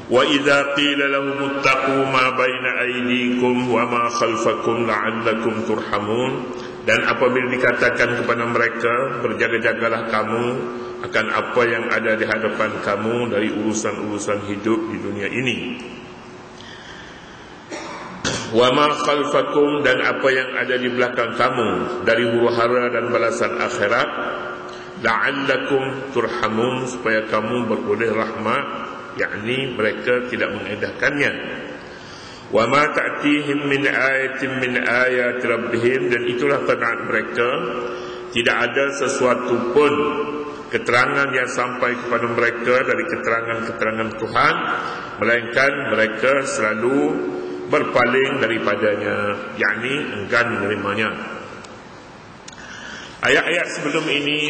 Wa idza qila lahum ittaqu ma baina aydikum wa ma khalfakum la'allakum turhamun. Dan apabila dikatakan kepada mereka, berjaga-jagalah kamu akan apa yang ada di hadapan kamu dari urusan-urusan hidup di dunia ini, wa ma khalfakum, dan apa yang ada di belakang kamu dari huru-hara dan balasan akhirat, la'allakum turhamun, supaya kamu beroleh rahmat, yakni mereka tidak mengedahkannya. Wa ma ta'tihim min ayatin min ayati rabbihim, dan itulah qanaat mereka, tidak ada sesuatu pun keterangan yang sampai kepada mereka dari keterangan-keterangan Tuhan, melainkan mereka selalu berpaling daripadanya, yakni enggan menerimanya. Ayat-ayat sebelum ini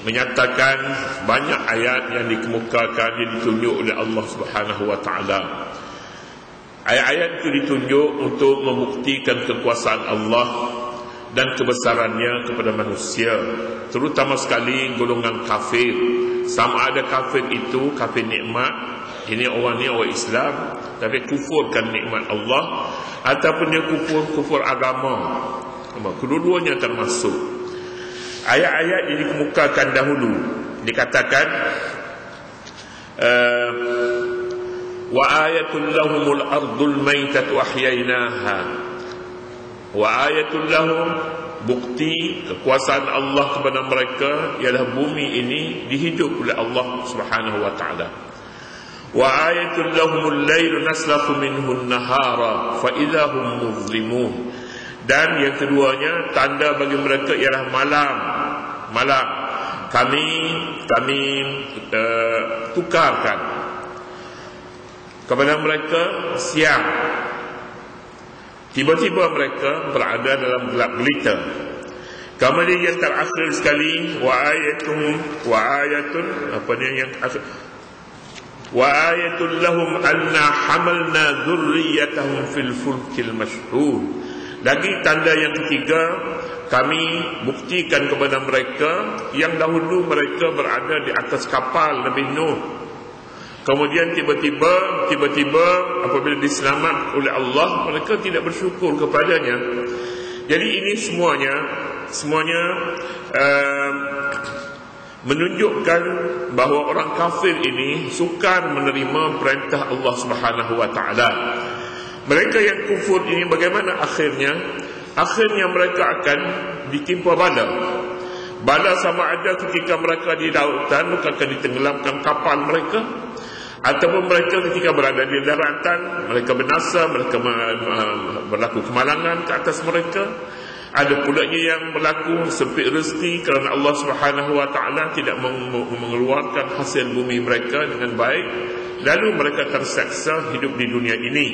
menyatakan banyak ayat yang dikemukakan, yang ditunjuk oleh Allah Subhanahu wa taala. Ayat-ayat itu ditunjuk untuk membuktikan kekuasaan Allah dan kebesarannya kepada manusia, terutama sekali golongan kafir. Sama ada kafir itu kafir nikmat, ini orang Islam tapi kufurkan nikmat Allah, ataupun dia kufur agama. Kedua-duanya termasuk. Ayat-ayat yang dikemukakan dahulu dikatakan wa ayatul lahumul ardul maitatu ahyaynaha, wa ayatul lahum, bukti kekuasaan Allah kepada mereka ialah bumi ini dihidup oleh Allah Subhanahu wa taala. Wa ayatul lahumul lail naslakhu minhu an-nahara fa idza hum muzlimun, dan yang keduanya tanda bagi mereka ialah malam kami tukarkan kepada mereka siang, tiba-tiba mereka berada dalam gelap gelita. Kemudian yang terakhir sekali, wa ayatul lahum anna hamalna dhurriyyatahum fil fulkil mashhur. Lagi tanda yang ketiga, kami buktikan kepada mereka yang dahulu mereka berada di atas kapal Nabi Nuh. Kemudian tiba-tiba apabila diselamat oleh Allah, mereka tidak bersyukur kepadanya. Jadi ini semuanya menunjukkan bahawa orang kafir ini sukar menerima perintah Allah Subhanahu wa taala. Mereka yang kufur ini bagaimana akhirnya? Akhirnya mereka akan ditimpa bala. Bala sama ada ketika mereka di lautan, maka akan ditenggelamkan kapal mereka, ataupun mereka ketika berada di daratan, mereka binasa, mereka berlaku kemalangan ke atas mereka. Ada pula yang berlaku sempit rezeki kerana Allah Subhanahu wa taala tidak mengeluarkan hasil bumi mereka dengan baik, lalu mereka terseksa hidup di dunia ini.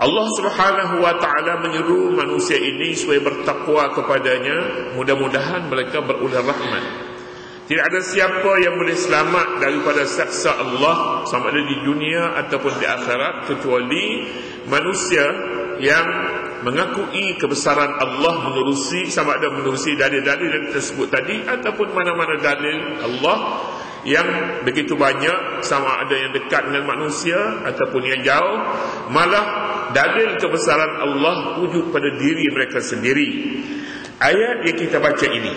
Allah Subhanahu wa taala menyeru manusia ini supaya bertakwa kepadanya, mudah-mudahan mereka beroleh rahmat. Tidak ada siapa yang boleh selamat daripada saksa Allah sama ada di dunia ataupun di akhirat, kecuali manusia yang mengakui kebesaran Allah, sama ada menerusi dalil-dalil yang tersebut tadi, ataupun mana-mana dalil Allah yang begitu banyak, sama ada yang dekat dengan manusia ataupun yang jauh, malah dalil kebesaran Allah wujud pada diri mereka sendiri. Ayat yang kita baca ini,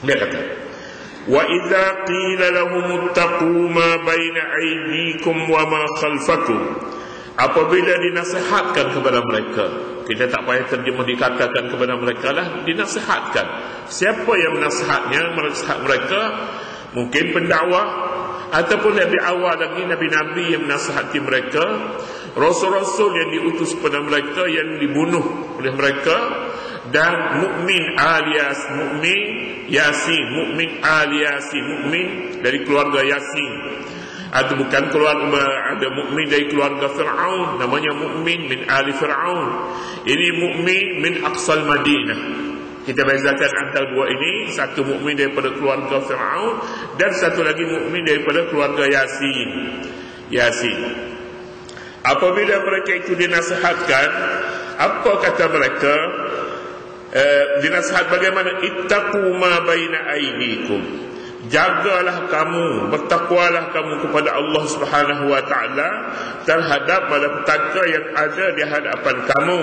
dia kata, wa idza qila lahum ittaqu ma baina aydikum wa ma khalfakum, apabila dinasihatkan kepada mereka, kita tak payah terjemah dikatakan kepada mereka lah, dinasihatkan. Siapa yang menasihatnya? Menasihat mereka mungkin pendakwah, ataupun lebih awal lagi nabi-nabi yang menasihati mereka, rasul-rasul yang diutus kepada mereka yang dibunuh oleh mereka, dan mukmin alias mukmin Yasin, mukmin alias mukmin dari keluarga Yasin. Atau bukan ada mukmin dari keluarga Fir'aun, namanya mukmin min ali Fir'aun. Ini mukmin min aqsal Madinah. Kita bezakan antara dua ini, satu mukmin daripada keluarga Fir'aun dan satu lagi mukmin daripada keluarga Yasin. Apabila mereka itu dinasihatkan, apa kata mereka? Dinasihat bagaimana? Ittaqu ma baina aydikum, jagalah kamu, bertakwalah kamu kepada Allah Subhanahu wa taala terhadap malapetaka yang ada di hadapan kamu.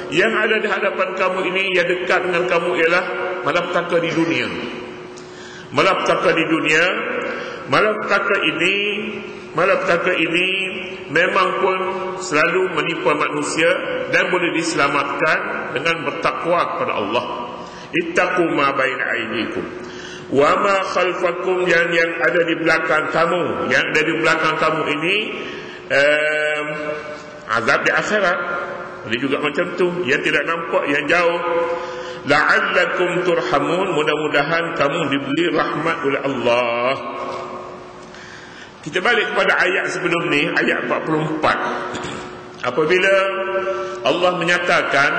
Yang ada di hadapan kamu ini, yang dekat dengan kamu ialah malapetaka di dunia. Malapetaka di dunia, malapetaka ini memang pun selalu menimpa manusia dan boleh diselamatkan dengan bertakwa kepada Allah. Ittaqu ma baina aydikum wa ma khalfakum, yang ada di belakang kamu. Yang ada di belakang kamu ini azab di akhirat. Ini juga macam tu, yang tidak nampak, yang jauh. La'allakum turhamun, mudah-mudahan kamu diberi rahmat oleh Allah. Kita balik kepada ayat sebelum ni, ayat 44. Apabila Allah menyatakan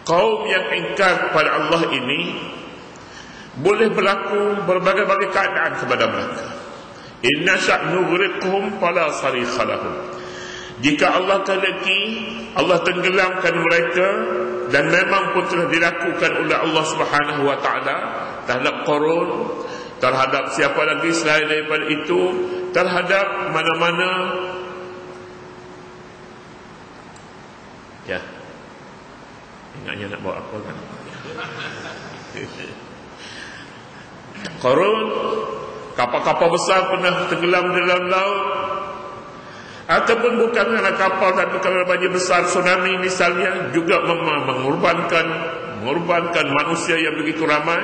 kaum yang ingkar kepada Allah ini boleh berlaku berbagai-bagai keadaan kepada mereka. Inna sya'nughriqhum fala sarikha lahum. Jika Allah kehendaki, Allah tenggelamkan mereka, dan memang pun telah dilakukan oleh Allah Subhanahu wa taala terhadap Qarun, terhadap siapa lagi selain daripada itu, terhadap mana-mana. Ya, ingatnya nak bawa apa kan? Qarun, kapal-kapal besar pernah tenggelam di dalam laut, ataupun bukan kerana kapal tapi kerana banjir besar, tsunami misalnya, juga mengorbankan manusia yang begitu ramai.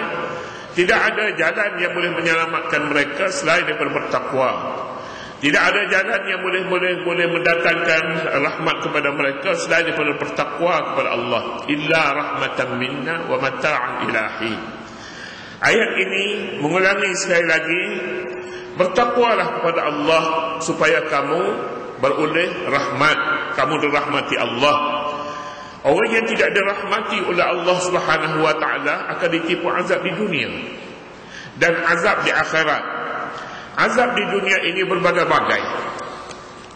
Tidak ada jalan yang boleh menyelamatkan mereka selain daripada bertakwa. Tidak ada jalan yang boleh mendatangkan rahmat kepada mereka selain daripada bertakwa kepada Allah. Illa rahmatan minna wa mata'an ilahi. Ayat ini mengulangi sekali lagi, bertakwalah kepada Allah supaya kamu beroleh rahmat, kamu dirahmati Allah. Orang yang tidak dirahmati oleh Allah Subhanahu wa taala akan ditipu azab di dunia dan azab di akhirat. Azab di dunia ini berbagai-bagai.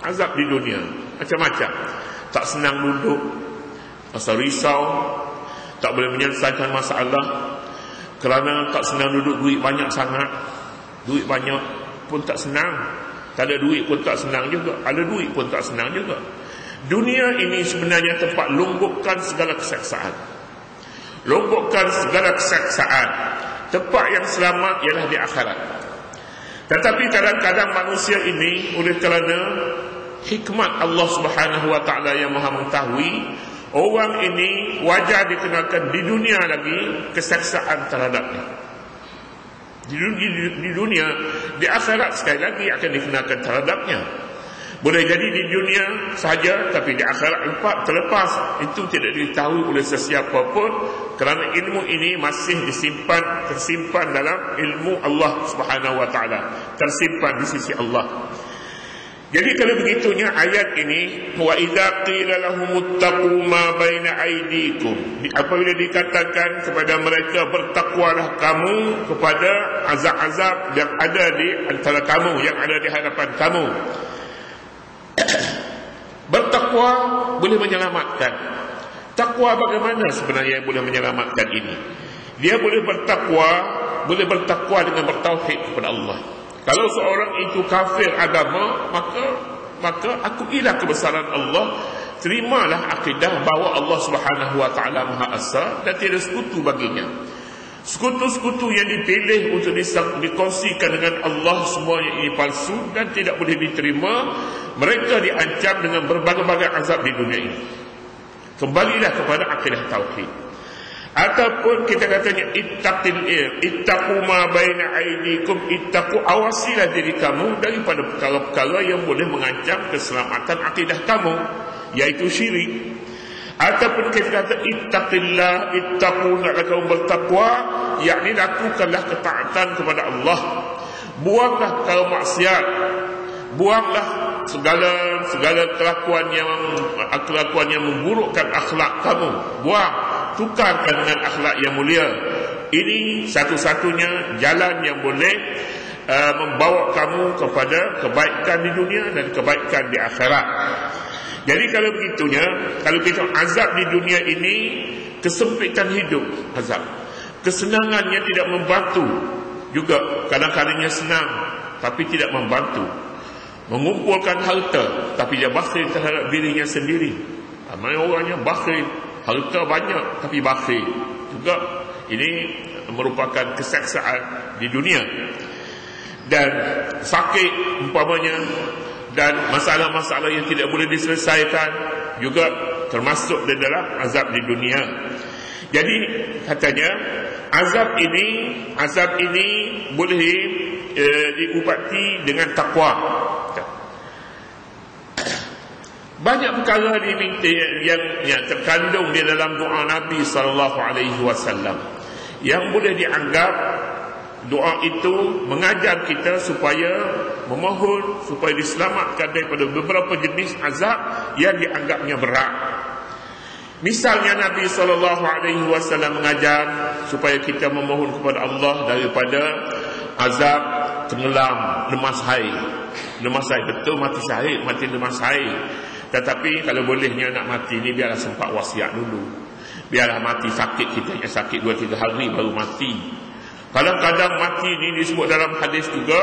Azab di dunia macam-macam. Tak senang duduk, rasa risau, tak boleh menyelesaikan masalah. Kerana tak senang duduk, duit banyak sangat. Duit banyak pun tak senang. Tak ada duit pun tak senang juga. Ada duit pun tak senang juga. Dunia ini sebenarnya tempat longgokan segala keseksaan. Longgokan segala keseksaan. Tempat yang selamat ialah di akhirat. Tetapi kadang-kadang manusia ini oleh kerana hikmat Allah Subhanahu wa taala yang Maha mengetahui, orang ini wajar dikenakan di dunia lagi keseksaan terhadapnya. Di dunia, di akhirat sekali lagi akan dikenakan terhadapnya. Boleh jadi di dunia sahaja, tapi di akhirat terlepas. Itu tidak diketahui oleh sesiapa pun, kerana ilmu ini masih tersimpan dalam ilmu Allah Subhanahu wa taala, tersimpan di sisi Allah. Jadi kalau begitunya ayat ini, wa idza qila lahumuttaqu ma baina aydikum, apabila dikatakan kepada mereka bertakwalah kamu kepada azab-azab yang ada di antara kamu, yang ada di hadapan kamu. Bertakwa boleh menyelamatkan. Takwa bagaimana sebenarnya yang boleh menyelamatkan ini? Dia boleh bertakwa dengan bertauhid kepada Allah. Kalau seorang itu kafir agama, maka akuilah kebesaran Allah, terimalah akidah bahawa Allah Subhanahu wa taala Maha Esa dan tiada sekutu baginya. Sekutu-sekutu yang dipilih untuk dikongsikan dengan Allah semuanya ini palsu dan tidak boleh diterima. Mereka diancam dengan berbagai-bagai azab di dunia ini. Kembalilah kepada akidah tauhid. Ataupun kita katanya ittaqu ma baina aydikum, ittaqu, awasilah diri kamu daripada perkara-perkara yang boleh mengancam keselamatan akidah kamu, iaitu syirik. Ataupun kita kata ittaqillah, ittaqu, hendaklah kamu bertakwa, yakni lakukanlah ketaatan kepada Allah. Buanglah perkara maksiat, buanglah segala kelakuan yang memburukkan akhlak kamu. Buang, tukarkan dengan akhlak yang mulia. Ini satu-satunya jalan yang boleh membawa kamu kepada kebaikan di dunia dan kebaikan di akhirat. Jadi kalau begitunya, kalau kita azab di dunia ini, kesempitan hidup azab, kesenangan yang tidak membantu juga kadang-kadangnya senang tapi tidak membantu. Mengumpulkan harta tapi dia bakhil terhadap dirinya sendiri. Ramai orangnya bakhil, harta banyak tapi bakhil juga. Ini merupakan keseksaan di dunia. Dan sakit umpamanya, dan masalah-masalah yang tidak boleh diselesaikan juga termasuk di dalam azab di dunia. Jadi katanya azab ini boleh diubati dengan takwa. Banyak perkara yang terkandung di dalam doa Nabi SAW yang boleh dianggap doa itu mengajar kita supaya memohon supaya diselamatkan daripada beberapa jenis azab yang dianggapnya berat. Misalnya Nabi SAW mengajar supaya kita memohon kepada Allah daripada azab tenggelam, lemas air. Lemas air, betul mati syahid, mati lemas air. Tetapi kalau bolehnya nak mati ni biarlah sempat wasiat dulu. Biarlah mati sakit, kita yang sakit 2-3 hari baru mati. Kadang-kadang mati ni disebut dalam hadis juga,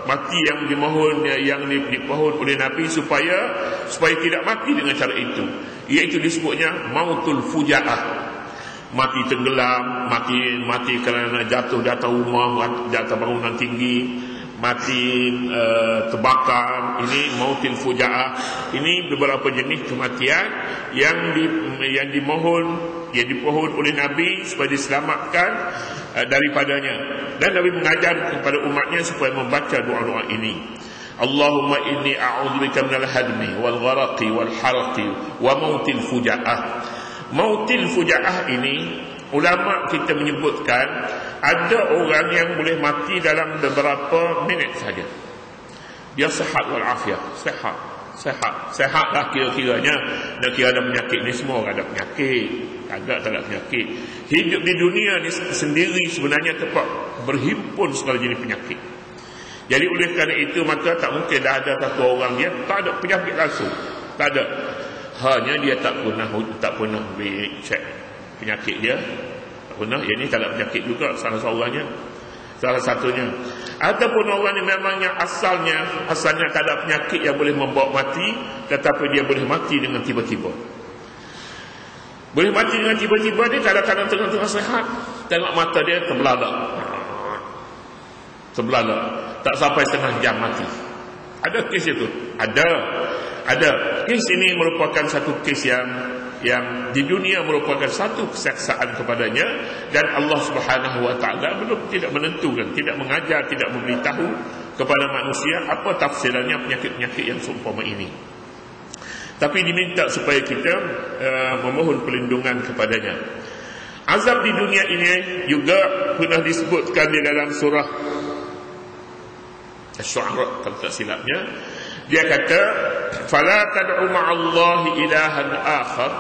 mati yang dimohon, yang dipohon oleh Nabi supaya tidak mati dengan cara itu, iaitu disebutnya mautul fujaah. Mati tenggelam, mati kerana jatuh di atas rumah, jatuh bangunan tinggi, mati terbakar. Ini mautil fujaah. Ini beberapa jenis kematian yang dipohon oleh Nabi supaya diselamatkan daripadanya. Dan Nabi mengajar kepada umatnya supaya membaca doa-doa ini. Allahumma inni a'udzubika minal hadmi wal gharaqi wal harqi wa mautil fujaah. Mautil fujaah ini ulama kita menyebutkan ada orang yang boleh mati dalam beberapa minit saja. Dia sihat wal afiat, sehat lah kira-kiranya. Dan kira ada penyakit ni, semua orang ada penyakit, tak ada penyakit. Hidup di dunia ni sendiri sebenarnya tempat berhimpun segala jenis penyakit. Jadi oleh kerana itu maka tak mungkin dah ada satu orang dia tak ada penyakit langsung, tak ada. Hanya dia tak pernah cek penyakit dia, tak pernah. Yang ni tak ada penyakit juga salah satunya. Ataupun orang yang memangnya asalnya tak ada penyakit yang boleh membawa mati, tetapi dia boleh mati dengan tiba-tiba. Boleh mati dengan tiba-tiba. Dia kadang-kadang tengah-tengah sehat, tengok mata dia terbelalak, tak sampai setengah jam mati. Ada kes itu, ada kes ini merupakan satu kes yang di dunia merupakan satu kesaksaan kepadanya, dan Allah Subhanahu wa taala belum tidak menentukan, tidak mengajar, tidak memberitahu kepada manusia apa tafsirannya penyakit-penyakit yang seumpama ini. Tapi diminta supaya kita memohon perlindungan kepadanya. Azab di dunia ini juga pernah disebutkan di dalam surah Asy-Syu'ara kalau tak silapnya. Dia kata, fala tad'u ma'allahi ilahan akhar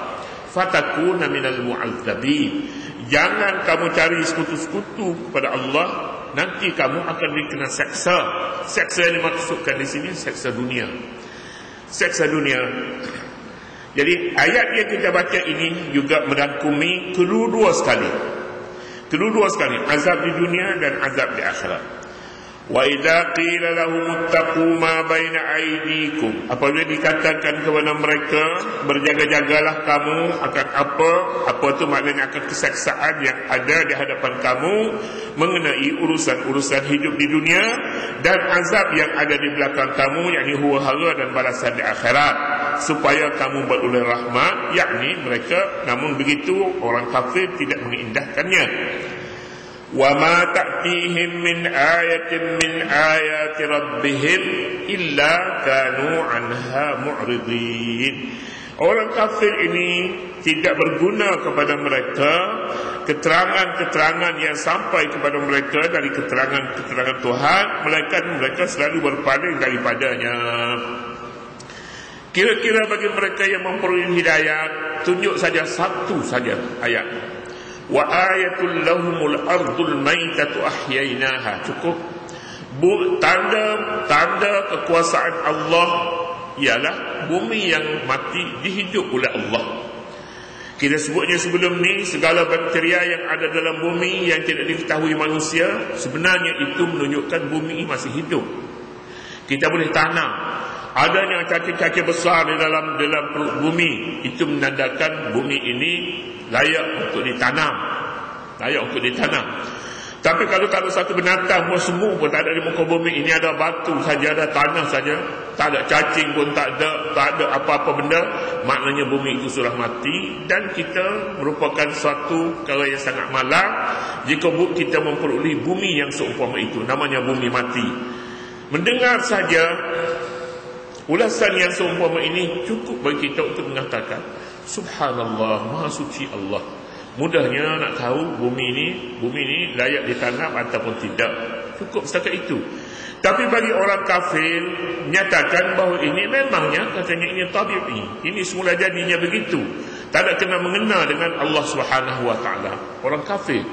fatakuna minal mu'adzabin. Jangan kamu cari sekutu-sekutu kepada Allah, nanti kamu akan dikena seksa. Seksa yang dimaksudkan di sini seksa dunia. Seksa dunia. Jadi ayat yang kita baca ini juga merangkumi kedua-dua sekali, azab di dunia dan azab di akhirat. Wa idza qila lahum ittaqu ma baina aydikum, apabila dikatakan kepada mereka berjaga-jagalah kamu akan apa itu maknanya akan keseksaan yang ada di hadapan kamu mengenai urusan-urusan hidup di dunia dan azab yang ada di belakang kamu, yakni huru-hara dan balasan di akhirat, supaya kamu beroleh rahmat, yakni mereka, namun begitu orang kafir tidak mengindahkannya. وَمَا تَأْتِيهِمْ مِنْ آيَةٍ مِنْ آيَاتِ رَبِّهِمْ إِلَّا كَانُوا عَنْهَا مُعْرِضِينَ. Orang kafir ini tidak berguna kepada mereka keterangan-keterangan yang sampai kepada mereka dari keterangan-keterangan Tuhan, melainkan mereka selalu berpaling daripadanya. Kira-kira bagi mereka yang memperoleh hidayah, tunjuk saja satu saja ayat. Wa ayatul lahumul ardul maitatu ahyainaha. Cukup. Tanda kekuasaan Allah ialah bumi yang mati dihidup oleh Allah. Kita sebutnya sebelum ni, segala bakteria yang ada dalam bumi yang tidak diketahui manusia, sebenarnya itu menunjukkan bumi ini masih hidup. Kita boleh tanam. Adanya cacing-cacing besar di dalam perut bumi, itu menandakan bumi ini layak untuk ditanam. Layak untuk ditanam. Tapi kalau satu binatang pun semua pun tak ada di muka bumi, ini ada batu saja, ada tanah saja, tak ada cacing pun, tak ada apa-apa benda, maknanya bumi itu sudah mati. Dan kita merupakan suatu perkara yang sangat malang jika kita memperoleh bumi yang seumpama itu, namanya bumi mati. Mendengar saja ulasan yang seumpama ini cukup bagi kita untuk mengatakan subhanallah, maha suci Allah. Mudahnya nak tahu bumi ini layak ditanam ataupun tidak. Cukup setakat itu. Tapi bagi orang kafir, nyatakan bahawa ini memangnya, katanya ini tabi'i, ini semula jadinya begitu, tak ada kena mengena dengan Allah Subhanahu wa taala. Orang kafir,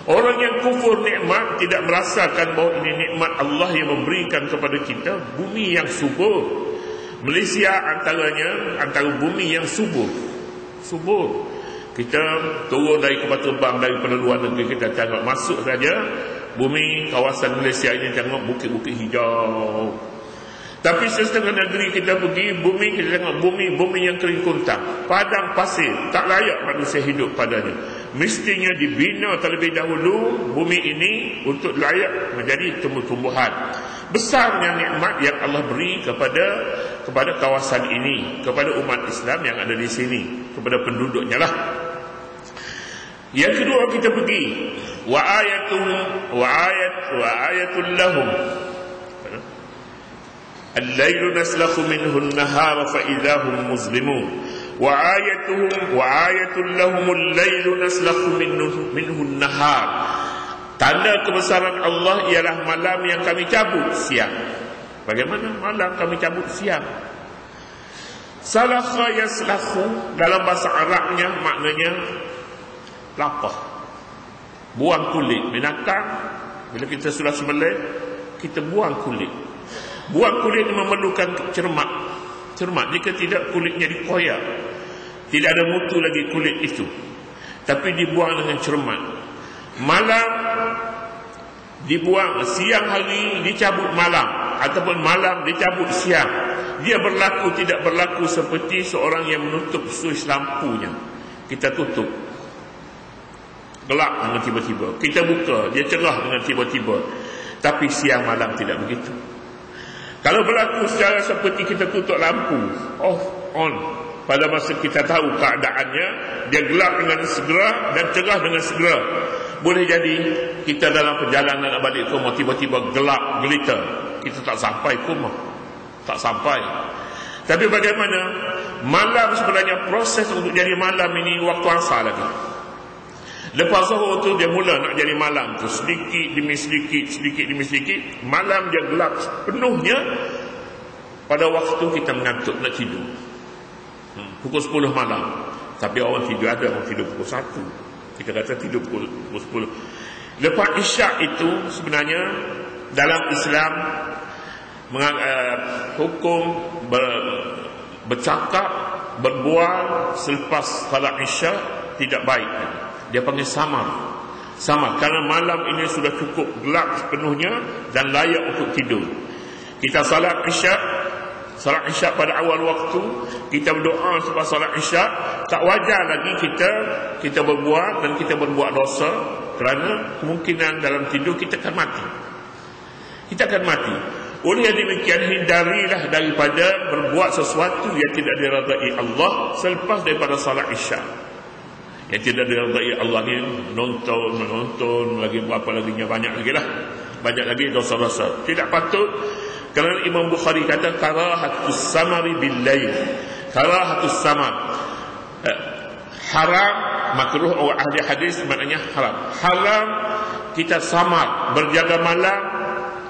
orang yang kufur nikmat, tidak merasakan bahawa ini nikmat Allah yang memberikan kepada kita bumi yang subur. Malaysia antara bumi yang subur. Kita turun dari kapal terbang daripada luar negeri, kita tengok masuk saja bumi kawasan Malaysia ini, tengok bukit-bukit hijau. Tapi setengah negeri kita pergi, bumi kita tengok bumi yang kering kuntang, padang pasir, tak layak manusia hidup padanya. Mestinya dibina terlebih dahulu bumi ini untuk layak menjadi tumbuh-tumbuhan. Besarnya nikmat yang Allah beri kepada kawasan ini, kepada umat Islam yang ada di sini, kepada penduduknya lah. Yang kedua, kita pergi wa ayatul lahum al-lailu naslakhu minhu an-nahara fa idahum muzlimun. Wa ayatul lahum al-lailu naslakhu minhu an-nahar. Tanda kebesaran Allah ialah malam yang kami cabut siang. Bagaimana malam kami cabut siang? Salakha yaslakhu dalam bahasa Arabnya maknanya lapah, buang kulit binatang. Bila kita sudah sembelih, kita buang kulit. Buang kulit memerlukan cermat. Jika tidak, kulitnya dikoyak, tidak ada mutu lagi kulit itu, tapi dibuang dengan cermat. Malam dibuang, siang hari dicabut malam, ataupun malam dicabut siang. Dia tidak berlaku seperti seorang yang menutup suis lampunya. Kita tutup, gelap dengan tiba-tiba, kita buka, dia cerah dengan tiba-tiba. Tapi siang malam tidak begitu. Kalau berlaku secara seperti kita tutup lampu, off, on, pada masa kita tahu keadaannya, dia gelap dengan segera dan cerah dengan segera. Boleh jadi kita dalam perjalanan nak balik ke rumah, tiba-tiba gelap gelita, kita tak sampai ke rumah, tak sampai. Tapi bagaimana malam sebenarnya, proses untuk jadi malam ini waktu asar lagi. Lepas zuhur tu dia mula nak jadi malam tu, sedikit demi sedikit, malam dia gelap penuhnya pada waktu kita mengantuk nak tidur. Pukul 10 malam. Tapi orang tidur, ada orang tidur pukul 1. Kita kata tidur pukul 10. Lepas isyak itu sebenarnya dalam Islam hukum bercakap, berbual selepas salat isyak tidak baik. Dia panggil samar. Kerana malam ini sudah cukup gelap sepenuhnya dan layak untuk tidur. Kita salat isyak pada awal waktu, kita berdoa selepas salat isyak. Tak wajar lagi kita berbuat dan kita berbuat dosa, kerana kemungkinan dalam tidur kita akan mati. Oleh demikian, hindarilah daripada berbuat sesuatu yang tidak diridai Allah selepas daripada salat isyak. Yang tidak diridai Allah ni menonton lagi, berapa laginya, banyak lagi dosa-dosa. Tidak patut. Kerana Imam Bukhari kata karahatus samari bil lail. Karahatus samar, haram, makruh. Ahli hadis maknanya haram kita samar, berjaga malam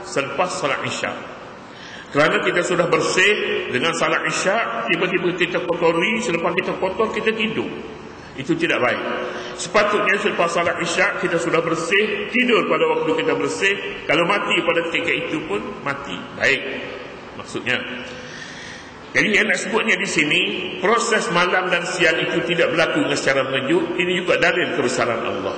selepas salat isyak. Kerana kita sudah bersih dengan salat isyak, tiba-tiba kita kotori, selepas kita kotor kita tidur. Itu tidak baik. Sepatutnya selepas salat isyak kita sudah bersih, tidur pada waktu kita bersih. Kalau mati pada ketika itu pun mati baik, maksudnya. Jadi yang nak sebutnya di sini, proses malam dan siang itu tidak berlaku secara mengejut. Ini juga dalil kebesaran Allah.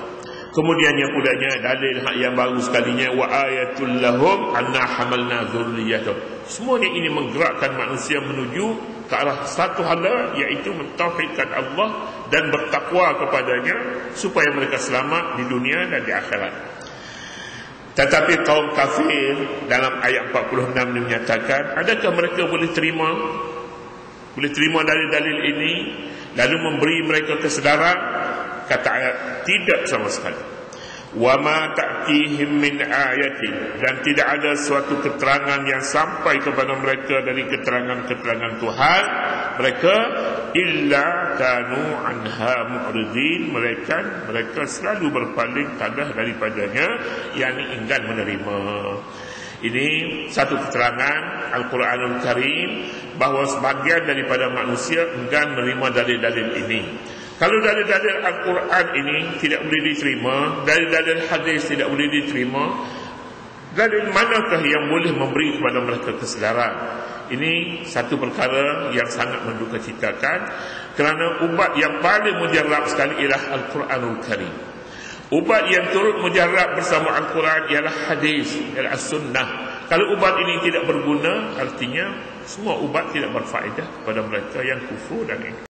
Kemudiannya pulanya dalil yang baru sekalinya, wa ayatul lahum anna hamalna dzurriyyatahum. Semuanya ini menggerakkan manusia menuju ke arah satu hala, iaitu mentauhidkan Allah dan bertakwa kepadanya supaya mereka selamat di dunia dan di akhirat. Tetapi kaum kafir dalam ayat 46 ini menyatakan, adakah mereka boleh terima dalil-dalil ini lalu memberi mereka kesedaran? Kata ayat, tidak sama sekali. Wa ma ta'tihim min ayatin, dan tidak ada suatu keterangan yang sampai kepada mereka dari keterangan-keterangan Tuhan mereka, illa kanu anha mu'ridin, mereka selalu berpaling tanah daripadanya, yakni enggan menerima. Ini satu keterangan Al-Quranul Karim bahawa sebahagian daripada manusia enggan menerima dalil-dalil ini. Kalau dalil-dalil Al-Quran ini tidak boleh diterima, dalil-dalil hadis tidak boleh diterima, dalil manakah yang boleh memberi kepada mereka kesedaran? Ini satu perkara yang sangat mendukacitakan, kerana ubat yang paling mujarab sekali ialah Al-Quranul Karim. Ubat yang turut mujarab bersama Al-Quran ialah hadis, ialah As-Sunnah. Kalau ubat ini tidak berguna, artinya semua ubat tidak berfaedah kepada mereka yang kufur dan ingkar.